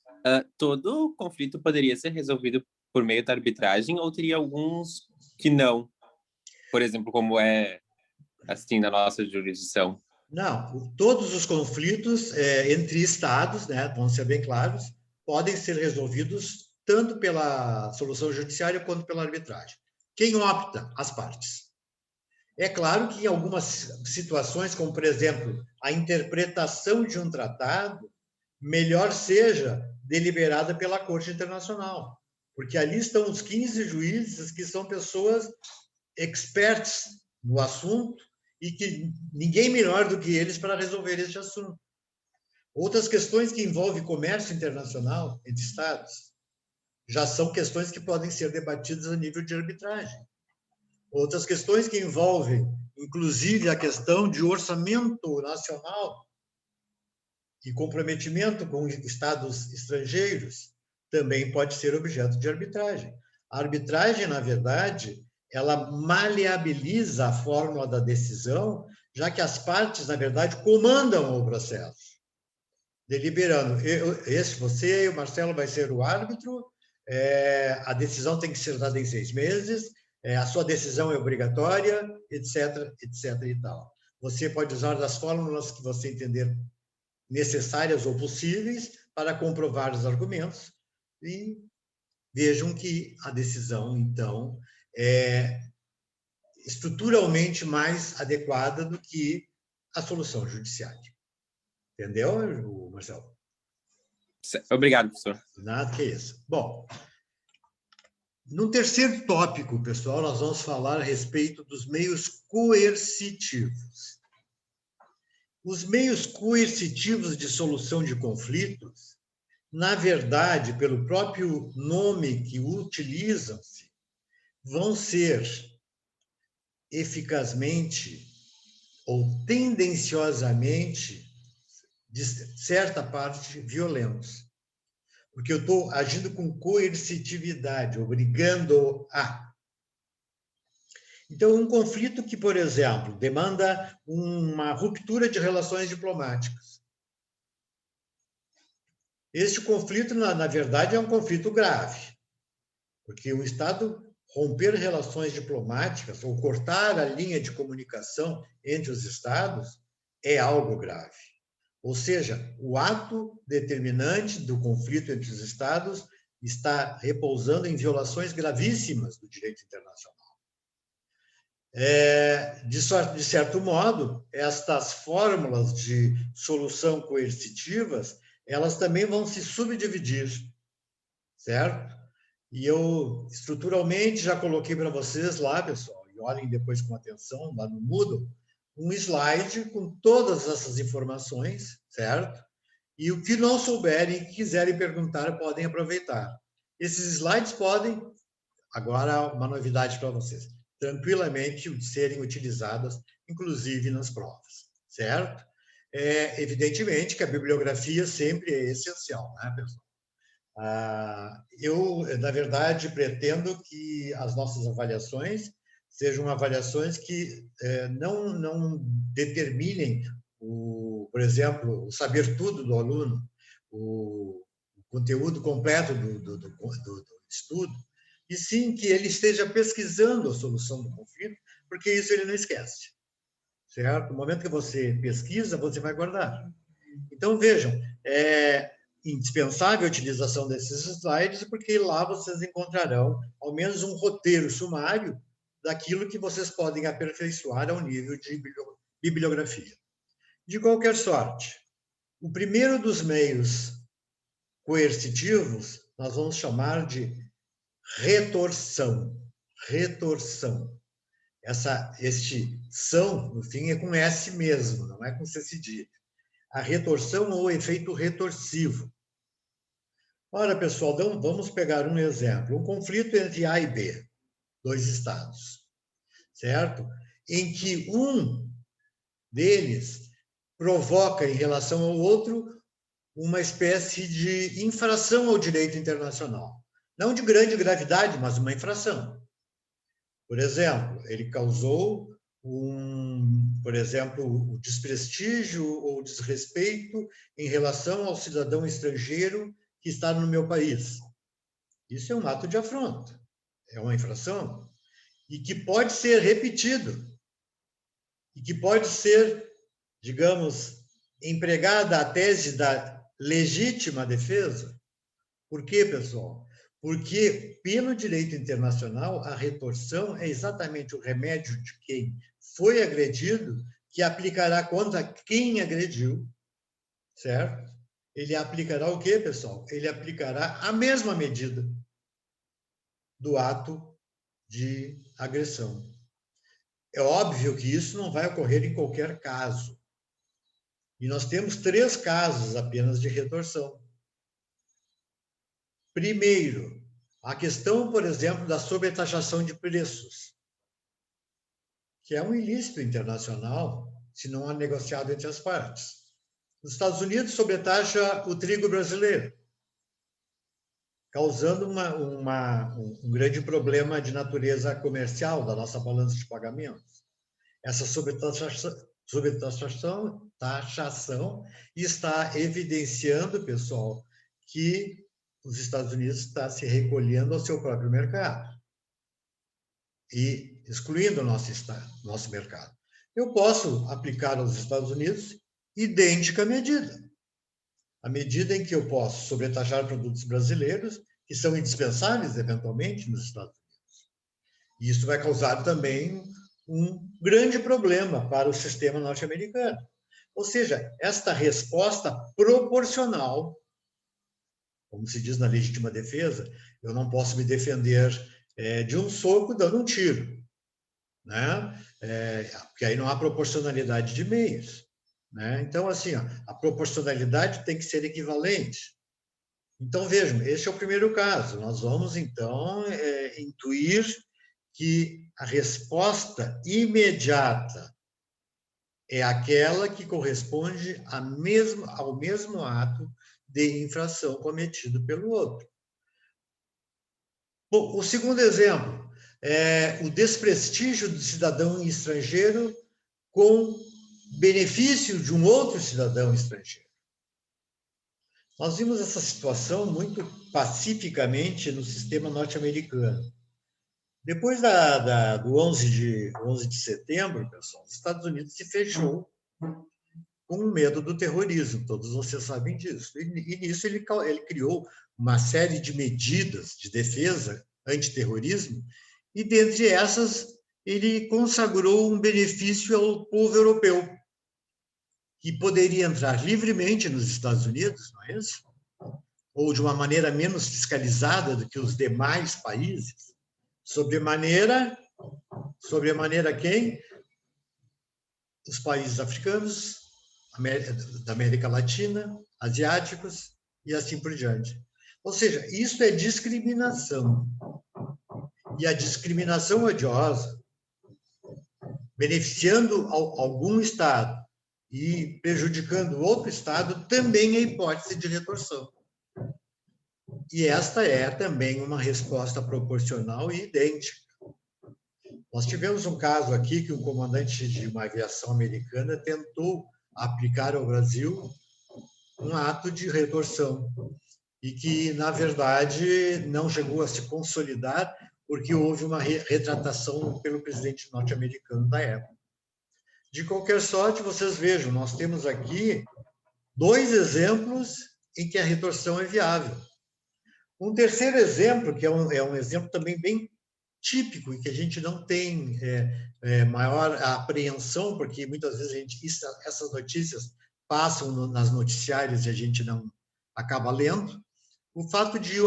Todo conflito poderia ser resolvido por meio da arbitragem ou teria alguns que não? Por exemplo, como é assim na nossa jurisdição? Não, todos os conflitos entre estados, né, vão ser bem claros, podem ser resolvidos tanto pela solução judiciária quanto pela arbitragem. Quem opta? As partes. É claro que em algumas situações, como, por exemplo, a interpretação de um tratado, melhor seja deliberada pela Corte Internacional, porque ali estão os 15 juízes que são pessoas experts no assunto e que ninguém melhor do que eles para resolver este assunto. Outras questões que envolvem comércio internacional entre estados já são questões que podem ser debatidas a nível de arbitragem. Outras questões que envolvem, inclusive, a questão de orçamento nacional e comprometimento com estados estrangeiros, também pode ser objeto de arbitragem. A arbitragem, na verdade, ela maleabiliza a fórmula da decisão, já que as partes, na verdade, comandam o processo, deliberando. Você e o Marcelo vai ser o árbitro, a decisão tem que ser dada em 6 meses, a sua decisão é obrigatória, etc., etc. e tal. Você pode usar das fórmulas que você entender necessárias ou possíveis para comprovar os argumentos e vejam que a decisão, então, é estruturalmente mais adequada do que a solução judiciária. Entendeu, Marcelo? Obrigado, professor. Nada que isso. Bom, no terceiro tópico, pessoal, nós vamos falar a respeito dos meios coercitivos. Os meios coercitivos de solução de conflitos, na verdade, pelo próprio nome que utilizam-se, vão ser eficazmente ou tendenciosamente, de certa parte, violentos. Porque eu estou agindo com coercitividade, obrigando a. Então, um conflito que, por exemplo, demanda uma ruptura de relações diplomáticas. Este conflito, na verdade, é um conflito grave, porque um Estado romper relações diplomáticas ou cortar a linha de comunicação entre os Estados é algo grave. Ou seja, o ato determinante do conflito entre os Estados está repousando em violações gravíssimas do direito internacional. De certo modo, estas fórmulas de solução coercitivas, elas também vão se subdividir, certo? E eu, estruturalmente, já coloquei para vocês lá, pessoal, e olhem depois com atenção, lá no Moodle, um slide com todas essas informações, certo? E o que não souberem, quiserem perguntar, podem aproveitar. Esses slides podem, agora uma novidade para vocês, tranquilamente serem utilizadas, inclusive nas provas, certo? Evidentemente que a bibliografia sempre é essencial, né, pessoal? Eu, na verdade, pretendo que as nossas avaliações sejam avaliações que não determinem, por exemplo, o saber tudo do aluno, o conteúdo completo do estudo, e sim que ele esteja pesquisando a solução do conflito, porque isso ele não esquece, certo? No momento que você pesquisa, você vai guardar. Então, vejam, é indispensável a utilização desses slides, porque lá vocês encontrarão ao menos um roteiro sumário daquilo que vocês podem aperfeiçoar ao nível de bibliografia. De qualquer sorte, o primeiro dos meios coercitivos nós vamos chamar de retorção. Retorção. Este são, no fim, é com S mesmo, não é com C cedilha. A retorção ou efeito retorsivo. Ora, pessoal, então vamos pegar um exemplo. Um conflito entre A e B, 2 estados, certo? Em que um deles provoca em relação ao outro uma espécie de infração ao direito internacional. Não de grande gravidade, mas uma infração. Por exemplo, ele causou por exemplo, o desprestígio ou desrespeito em relação ao cidadão estrangeiro que está no meu país. Isso é um ato de afronta, é uma infração, e que pode ser repetido, e que pode ser digamos, empregada a tese da legítima defesa. Por quê, pessoal? Porque, pelo direito internacional, a retorção é exatamente o remédio de quem foi agredido, que aplicará contra quem agrediu, certo? Ele aplicará o quê, pessoal? Ele aplicará a mesma medida do ato de agressão. É óbvio que isso não vai ocorrer em qualquer caso. E nós temos 3 casos apenas de retorção. Primeiro, a questão, por exemplo, da sobretaxação de preços, que é um ilícito internacional, se não é negociado entre as partes. Os Estados Unidos sobretaxa o trigo brasileiro, causando um grande problema de natureza comercial da nossa balança de pagamentos. Essa sobretaxação está evidenciando, pessoal, que os Estados Unidos está se recolhendo ao seu próprio mercado e excluindo o nosso mercado. Eu posso aplicar aos Estados Unidos idêntica medida. A medida em que eu posso sobretaxar produtos brasileiros, que são indispensáveis, eventualmente, nos Estados Unidos. E isso vai causar também um grande problema para o sistema norte-americano. Ou seja, esta resposta proporcional, como se diz na legítima defesa, eu não posso me defender de um soco dando um tiro, né? Porque aí não há proporcionalidade de meios. Né? Então, assim, ó, a proporcionalidade tem que ser equivalente. Então, vejam, esse é o primeiro caso. Nós vamos, então, intuir que a resposta imediata é aquela que corresponde ao mesmo ato de infração cometido pelo outro. Bom, o segundo exemplo é o desprestígio do cidadão estrangeiro com benefício de um outro cidadão estrangeiro. Nós vimos essa situação muito pacificamente no sistema norte-americano. Depois do 11 de setembro, pessoal, os Estados Unidos se fechou com medo do terrorismo, todos vocês sabem disso. E nisso ele criou uma série de medidas de defesa antiterrorismo, e dentre essas ele consagrou um benefício ao povo europeu, que poderia entrar livremente nos Estados Unidos, não é isso? Ou de uma maneira menos fiscalizada do que os demais países, sobremaneira quem? Os países africanos, da América Latina, asiáticos e assim por diante. Ou seja, isso é discriminação. E a discriminação odiosa, beneficiando algum Estado e prejudicando outro Estado, também é hipótese de retorção. E esta é também uma resposta proporcional e idêntica. Nós tivemos um caso aqui que um comandante de uma aviação americana tentou aplicar ao Brasil um ato de retorção e que, na verdade, não chegou a se consolidar porque houve uma retratação pelo presidente norte-americano da época. De qualquer sorte, vocês vejam, nós temos aqui 2 exemplos em que a retorção é viável. Um terceiro exemplo, que é um exemplo também bem típico e que a gente não tem maior apreensão, porque muitas vezes essas notícias passam nas noticiários e a gente não acaba lendo, o fato de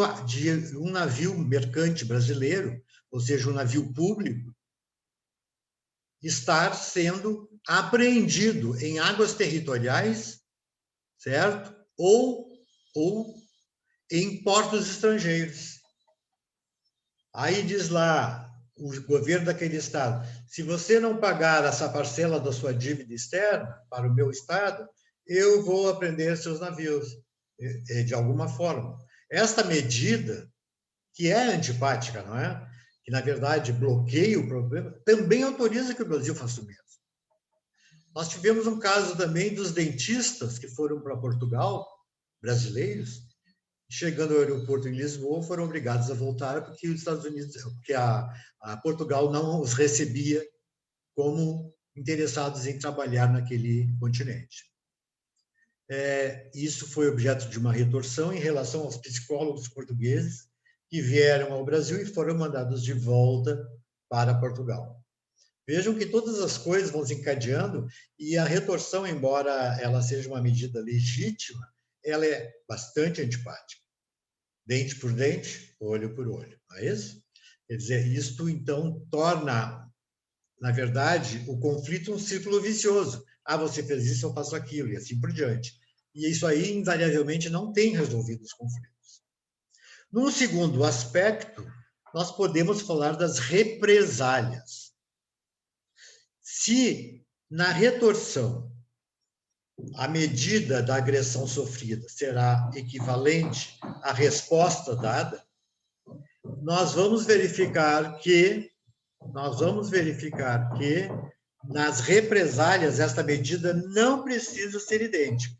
um navio mercante brasileiro, ou seja, um navio público, estar sendo apreendido em águas territoriais, certo? Ou em portos estrangeiros. Aí diz lá o governo daquele estado, se você não pagar essa parcela da sua dívida externa para o meu estado, eu vou apreender seus navios, de alguma forma. Esta medida, que é antipática, não é? Que, na verdade, bloqueia o problema, também autoriza que o Brasil faça o mesmo. Nós tivemos um caso também dos dentistas que foram para Portugal, brasileiros, chegando ao aeroporto em Lisboa, foram obrigados a voltar porque os Estados Unidos, porque a Portugal não os recebia como interessados em trabalhar naquele continente. Isso foi objeto de uma retorção em relação aos psicólogos portugueses que vieram ao Brasil e foram mandados de volta para Portugal. Vejam que todas as coisas vão se encadeando e a retorção, embora ela seja uma medida legítima, ela é bastante antipática. Dente por dente, olho por olho, não é isso? Quer dizer, isto, então, torna, na verdade, o conflito um círculo vicioso. Ah, você fez isso, eu faço aquilo, e assim por diante. E isso aí, invariavelmente, não tem resolvido os conflitos. Num segundo aspecto, nós podemos falar das represálias. Se, na retorção, a medida da agressão sofrida será equivalente à resposta dada, nós vamos verificar que nas represálias esta medida não precisa ser idêntica.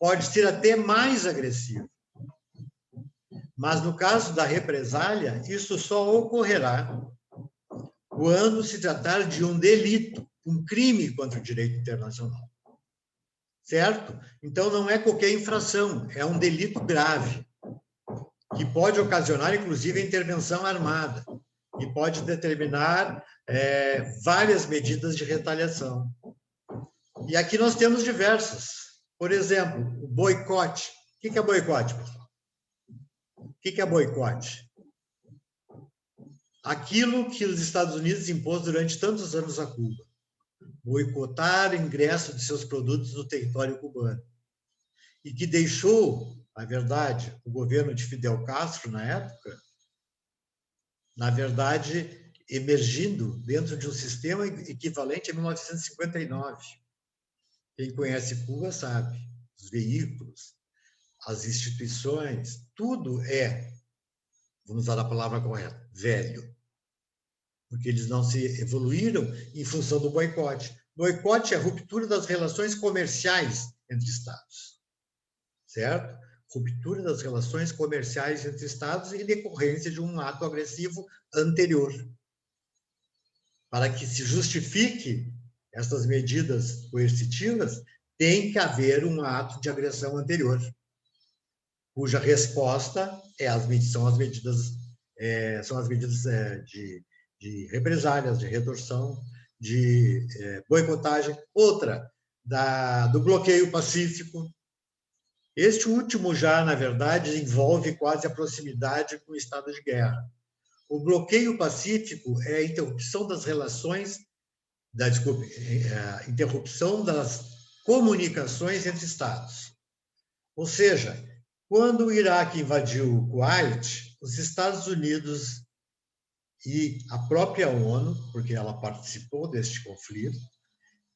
Pode ser até mais agressiva. Mas no caso da represália, isso só ocorrerá quando se tratar de um delito, um crime contra o direito internacional. Certo? Então, não é qualquer infração, é um delito grave, que pode ocasionar, inclusive, a intervenção armada, e pode determinar várias medidas de retaliação. E aqui nós temos diversas. Por exemplo, o boicote. O que é boicote, pessoal? O que é boicote? Aquilo que os Estados Unidos impôs durante tantos anos a Cuba. Boicotar o ingresso de seus produtos no território cubano. E que deixou, na verdade, o governo de Fidel Castro, na época, na verdade, emergindo dentro de um sistema equivalente a 1959. Quem conhece Cuba sabe. Os veículos, as instituições, tudo vamos usar a palavra correta, velho. Porque eles não se evoluíram em função do boicote. Boicote é a ruptura das relações comerciais entre Estados, certo? Ruptura das relações comerciais entre Estados em decorrência de um ato agressivo anterior. Para que se justifique essas medidas coercitivas, tem que haver um ato de agressão anterior, cuja resposta são as medidas de represálias, de retorção, de boicotagem. Outra, do bloqueio pacífico. Este último já, na verdade, envolve quase a proximidade com o estado de guerra. O bloqueio pacífico é a interrupção das relações, interrupção das comunicações entre estados. Ou seja, quando o Iraque invadiu o Kuwait, os Estados Unidos e a própria ONU, porque ela participou deste conflito,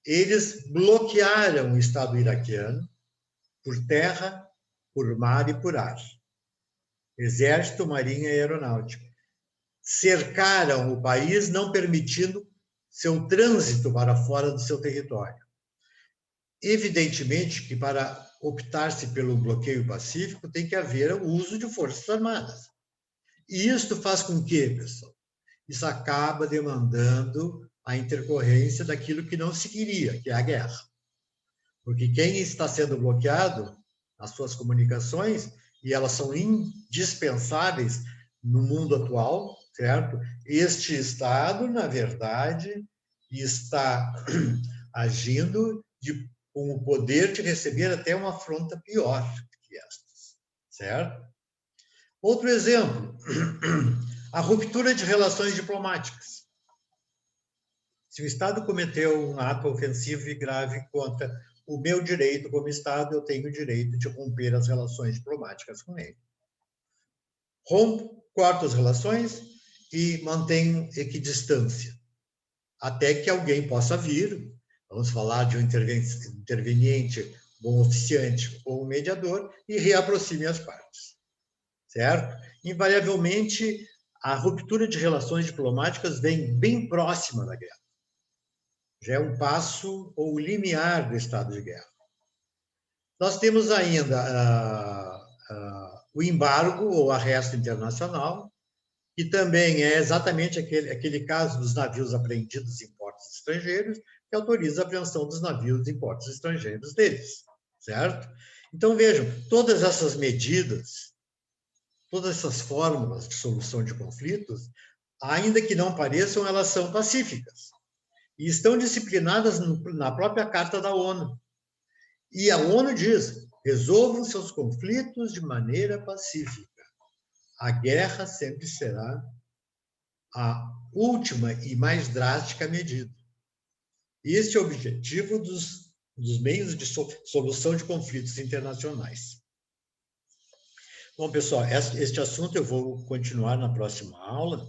eles bloquearam o Estado iraquiano por terra, por mar e por ar. Exército, Marinha e Aeronáutica. Cercaram o país, não permitindo seu trânsito para fora do seu território. Evidentemente que para optar-se pelo bloqueio pacífico tem que haver o uso de forças armadas. E isto faz com que, pessoal, isso acaba demandando a intercorrência daquilo que não se queria, que é a guerra. Porque quem está sendo bloqueado, as suas comunicações, e elas são indispensáveis no mundo atual, certo? Este Estado, na verdade, está agindo com o poder de receber até uma afronta pior que estas, certo? Outro exemplo, a ruptura de relações diplomáticas. Se o Estado cometeu um ato ofensivo e grave contra o meu direito como Estado, eu tenho o direito de romper as relações diplomáticas com ele. Rompo, corto as relações e mantenho equidistância, até que alguém possa vir, vamos falar de um interveniente, bom oficiante ou um mediador, e reaproxime as partes, certo? Invariavelmente, a ruptura de relações diplomáticas vem bem próxima da guerra. Já é um passo ou limiar do estado de guerra. Nós temos ainda o embargo ou arresto internacional, que também é exatamente aquele caso dos navios apreendidos em portos estrangeiros, que autoriza a apreensão dos navios em portos estrangeiros deles, certo? Então, vejam, todas essas medidas, todas essas fórmulas de solução de conflitos, ainda que não pareçam, elas são pacíficas e estão disciplinadas na própria Carta da ONU. E a ONU diz: resolvam seus conflitos de maneira pacífica. A guerra sempre será a última e mais drástica medida. Este é o objetivo dos meios de solução de conflitos internacionais. Bom, pessoal, este assunto eu vou continuar na próxima aula.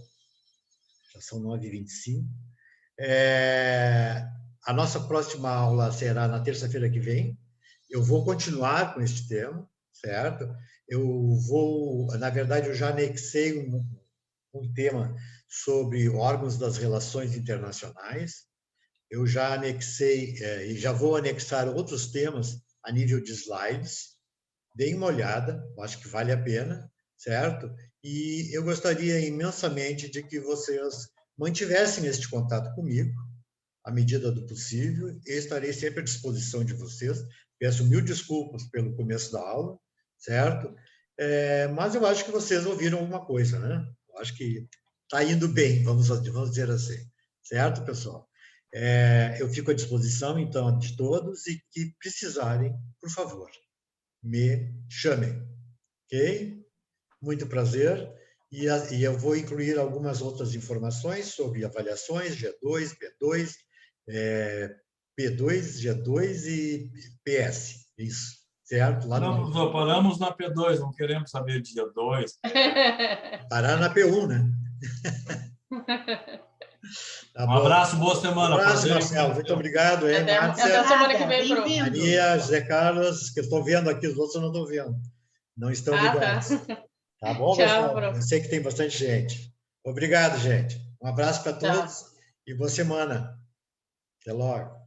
Já são 9h25. A nossa próxima aula será na terça-feira que vem. Eu vou continuar com este tema, certo? Na verdade, eu já anexei um tema sobre órgãos das relações internacionais. Eu já anexei e já vou anexar outros temas a nível de slides. Deem uma olhada, acho que vale a pena, certo? E eu gostaria imensamente de que vocês mantivessem este contato comigo, à medida do possível. Eu estarei sempre à disposição de vocês. Peço mil desculpas pelo começo da aula, certo? Mas eu acho que vocês ouviram alguma coisa, né? Eu acho que está indo bem, vamos dizer assim. Certo, pessoal? Eu fico à disposição, então, de todos, e que precisarem, por favor, me chamem. Ok? Muito prazer. E eu vou incluir algumas outras informações sobre avaliações, G2, P2, P2, G2 e PS. Isso, certo? Lá no... Paramos na P2, não queremos saber de G2. Parar na P1, né? Tá bom. Abraço, boa semana. Um abraço, Marcelo. Muito obrigado. Até Márcia, semana que vem, Pro. Maria, José Carlos, que eu estou vendo aqui, os outros eu não estou vendo. Não estão ligados. Tá bom, Tchau, pessoal? Eu sei que tem bastante gente. Obrigado, gente. Um abraço para todos e boa semana. Até logo.